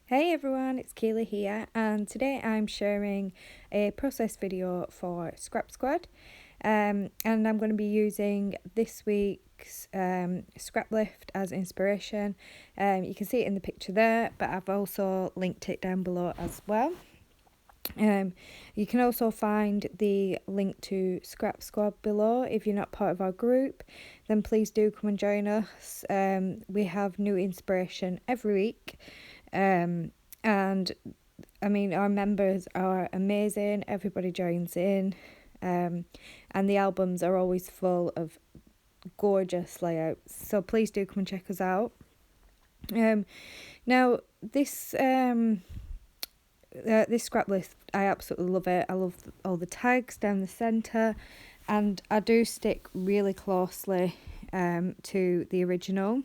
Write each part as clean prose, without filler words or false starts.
Hey everyone, it's Kayla here, and today I'm sharing a process video for Scrap Squad, and I'm going to be using this week's Scraplift as inspiration. You can see it in the picture there, but I've also linked it down below as well. You can also find the link to Scrap Squad below. If you're not part of our group, then please do come and join us. We have new inspiration every week. And I mean, our members are amazing, everybody joins in, and the albums are always full of gorgeous layouts, so please do come and check us out. Now this scrap list, I absolutely love it. I love all the tags down the centre, and I do stick really closely to the original.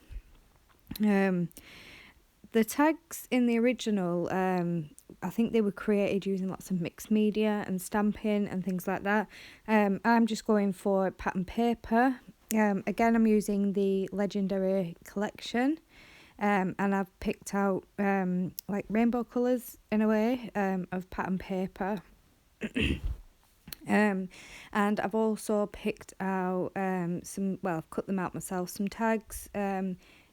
The tags in the original, I think they were created using lots of mixed media and stamping and things like that. I'm just going for pattern paper. Again, I'm using the Legendary collection, and I've picked out like rainbow colours in a way of pattern paper. And I've also picked out I've cut them out myself, some tags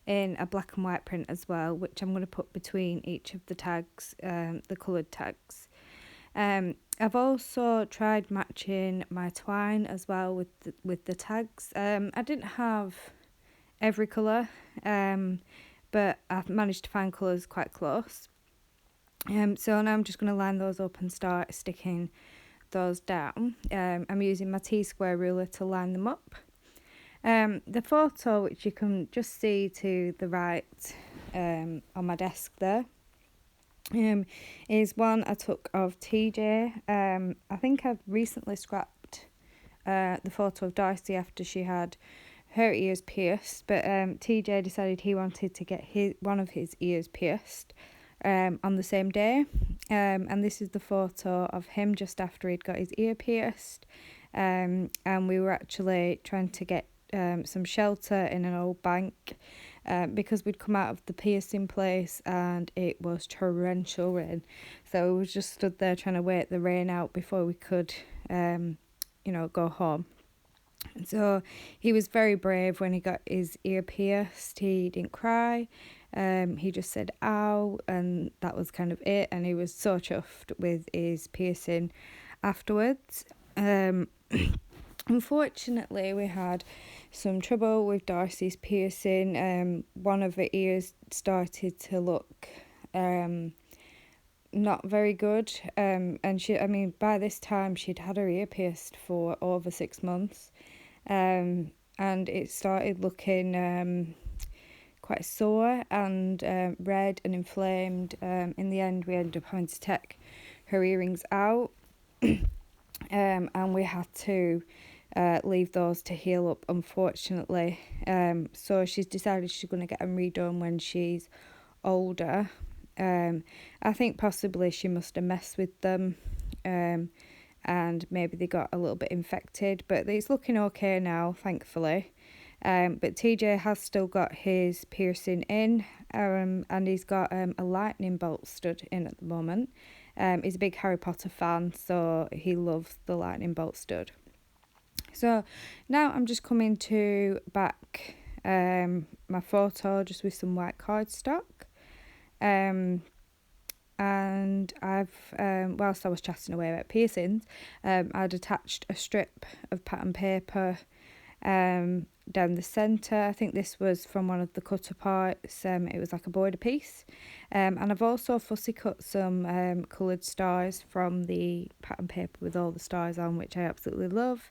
in a black and white print as well, which I'm going to put between each of the tags, the coloured tags. I've also tried matching my twine as well with the tags. I didn't have every colour, but I've managed to find colours quite close. So now I'm just going to line those up and start sticking those down. I'm using my T-square ruler to line them up. The photo, which you can just see to the right on my desk there, is one I took of TJ. I think I've recently scrapped the photo of Darcy after she had her ears pierced, but TJ decided he wanted to get one of his ears pierced on the same day, and this is the photo of him just after he'd got his ear pierced, and we were actually trying to get some shelter in an old bank because we'd come out of the piercing place and it was torrential rain, so we was just stood there trying to wait the rain out before we could go home. So he was very brave when he got his ear pierced. He didn't cry, he just said ow, and that was kind of it, and he was so chuffed with his piercing afterwards. Unfortunately, we had some trouble with Darcy's piercing. One of her ears started to look not very good, and by this time she'd had her ear pierced for over 6 months, and it started looking quite sore and red and inflamed. In the end, we ended up having to take her earrings out, and we had to leave those to heal up, unfortunately. So she's decided she's going to get them redone when she's older. I think possibly she must have messed with them, and maybe they got a little bit infected, but it's looking okay now, thankfully. But TJ has still got his piercing in, and he's got a lightning bolt stud in at the moment. He's a big Harry Potter fan, so he loves the lightning bolt stud. So now I'm just coming to back my photo just with some white cardstock. And I've, whilst I was chatting away about piercings, I'd attached a strip of pattern paper down the centre. I think this was from one of the cutter parts. It was like a border piece. And I've also fussy cut some coloured stars from the pattern paper with all the stars on, which I absolutely love.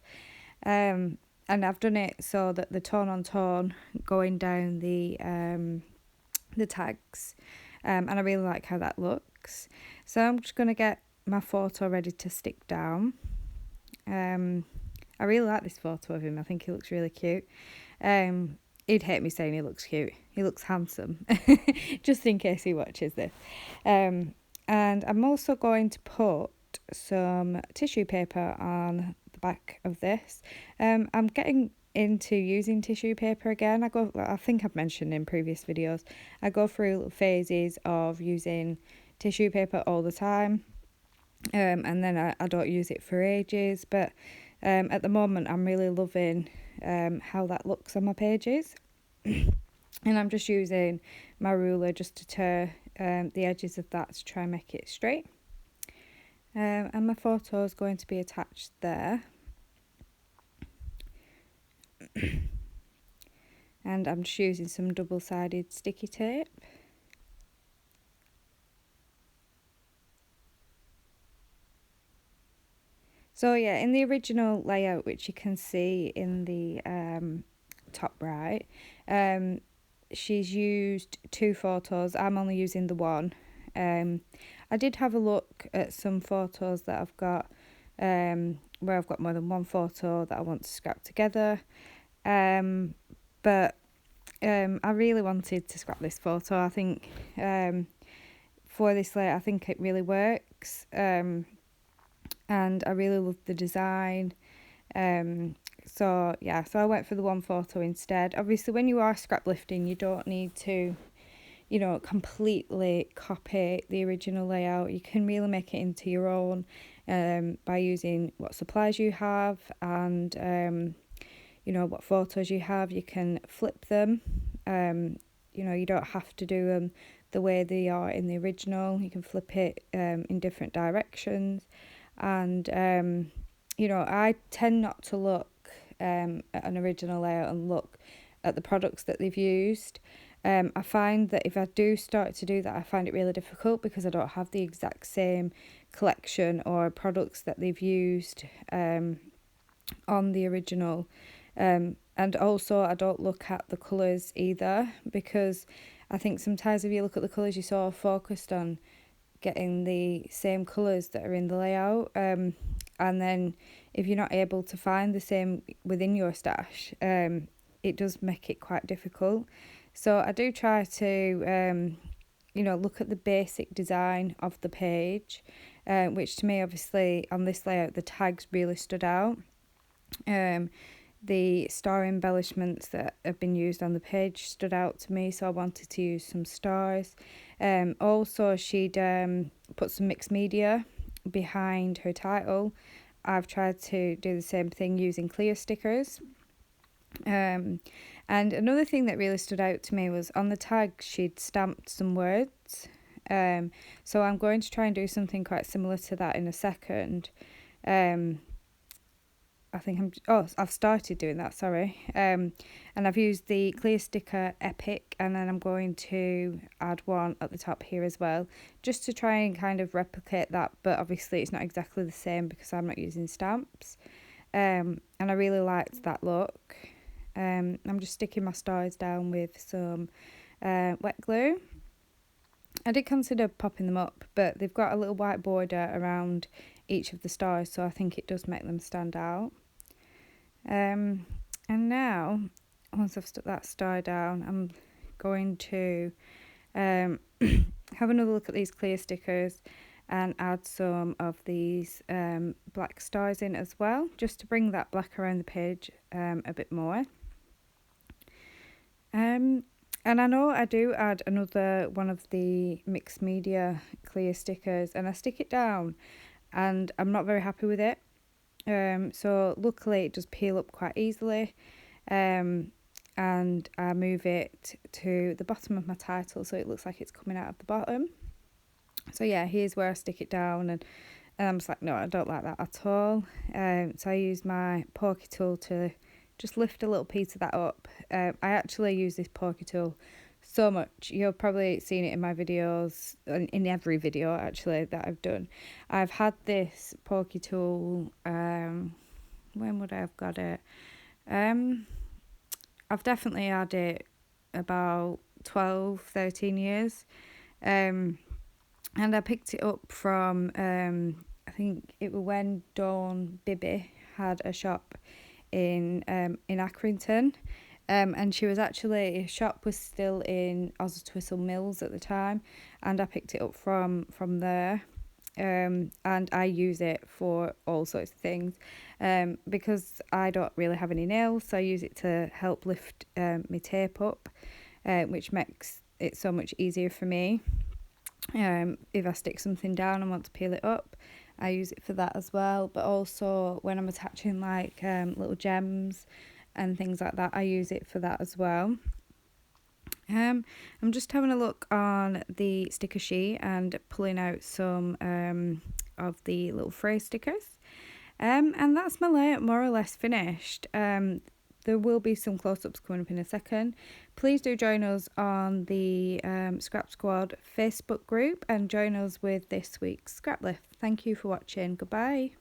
And I've done it so that the tone on tone going down the tags, and I really like how that looks. So I'm just going to get my photo ready to stick down. I really like this photo of him. I think he looks really cute. He'd hate me saying he looks cute. He looks handsome, just in case he watches this. And I'm also going to put some tissue paper on the back of this. I'm getting into using tissue paper again. I think I've mentioned in previous videos, I go through phases of using tissue paper all the time, and then I don't use it for ages, but at the moment I'm really loving how that looks on my pages. And I'm just using my ruler just to tear the edges of that to try and make it straight. And my photo is going to be attached there. And I'm just using some double-sided sticky tape. So yeah, in the original layout, which you can see in the top right, she's used 2 photos. I'm only using the one. I did have a look at some photos that I've got where I've got more than one photo that I want to scrap together, but I really wanted to scrap this photo. I think for this layout, I think it really works, and I really love the design. So I went for the one photo instead. Obviously, when you are scraplifting, you don't need to, completely copy the original layout. You can really make it into your own by using what supplies you have and what photos you have. You can flip them. You don't have to do them the way they are in the original. You can flip it in different directions. And I tend not to look at an original layout and look at the products that they've used. I find that if I do start to do that, I find it really difficult because I don't have the exact same collection or products that they've used on the original. And also I don't look at the colours either, because I think sometimes if you look at the colours, you're so focused on getting the same colours that are in the layout, and then if you're not able to find the same within your stash, it does make it quite difficult. So I do try to look at the basic design of the page, which to me, obviously on this layout, the tags really stood out. The star embellishments that have been used on the page stood out to me, so I wanted to use some stars. Also, she'd put some mixed media behind her title. I've tried to do the same thing using clear stickers. And another thing that really stood out to me was on the tag she'd stamped some words. So I'm going to try and do something quite similar to that in a second. I've started doing that, sorry. And I've used the clear sticker Epic, and then I'm going to add one at the top here as well, just to try and kind of replicate that, but obviously it's not exactly the same because I'm not using stamps. And I really liked that look. I'm just sticking my stars down with some wet glue. I did consider popping them up, but they've got a little white border around each of the stars, so I think it does make them stand out. And now, once I've stuck that star down, I'm going to have another look at these clear stickers and add some of these black stars in as well, just to bring that black around the page a bit more. And I know I do add another one of the mixed media clear stickers, and I stick it down and I'm not very happy with it. So luckily it does peel up quite easily, and I move it to the bottom of my title so it looks like it's coming out of the bottom. So yeah, here's where I stick it down, and I'm just like, no, I don't like that at all. So I use my pokey tool to just lift a little piece of that up. I actually use this pokey tool so much. You've probably seen it in my videos, in every video actually that I've done. I've had this pokey tool, when would I have got it? I've definitely had it about 12, 13 years. And I picked it up from, I think it was when Dawn Bibby had a shop in Accrington. And she was actually, her shop was still in Oswestwhistle Mills at the time, and I picked it up from there. And I use it for all sorts of things. because I don't really have any nails, so I use it to help lift my tape up, which makes it so much easier for me. If I stick something down and want to peel it up, I use it for that as well. But also when I'm attaching like little gems and things like that, I use it for that as well. I'm just having a look on the sticker sheet and pulling out some of the little phrase stickers. And that's my layout more or less finished. There will be some close-ups coming up in a second. Please do join us on the Scrap Squad Facebook group and join us with this week's Scraplift. Thank you for watching. Goodbye.